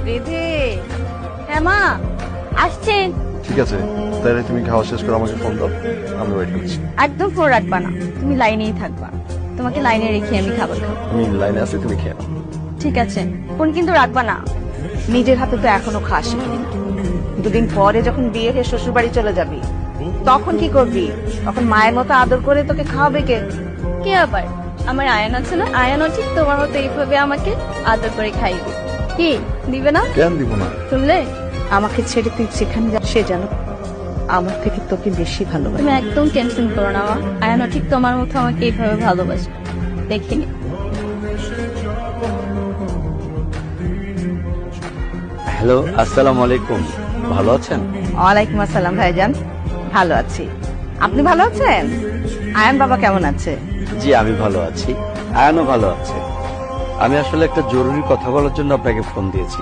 বেঁধে। হ্যাঁ মা, আসছেন? ঠিক আছে, তাহলে তুমি খাওয়া শেষ করে আমাকে ফোন দাও, আমি ওয়েট করছি। একদম ফোন রাখবা না, তুমি লাইনেই থাকবা। তোমাকে লাইনে রেখে আমি খাবার খাবো। আমি লাইনে আছি, তুমি খেয়ে নাও। ঠিক আছে, ফোন কিন্তু রাখবা না। নিজের হাতে তো এখনো খাস দুদিন পরে যখন বিয়ে হয়ে শ্বশুর বাড়ি চলে যাবি তখন কি করবি? তখন মায়ের মতো আদর করে তোকে খাওয়াবে কে? কে আবার? আমার আয়ান আছে না, আয়ানও ঠিক তোমার মতো এইভাবে আমাকে আদর করে খাইবে। কি দিবে না? কেন দিব না? শুনলে, আমাকে ছেড়ে তুই যেখানে যা সে যেন আমার থেকে তোকে বেশি ভালোবাসে। তুমি একদম টেনশন করো না মা, আয়ানও ঠিক তোমার মতো আমাকে এইভাবে ভালোবাসে। দেখিনি। হ্যালো, আসসালামু আলাইকুম। ভালো আছেন? ওয়ালাইকুম আসসালাম ভাইজান, ভালো আছি। আপনি ভালো আছেন? আয়ান বাবা কেমন আছে? জি, আমি ভালো আছি, আয়ানও ভালো আছে। আমি আসলে একটা জরুরি কথা বলার জন্য আপনাকে ফোন দিয়েছি।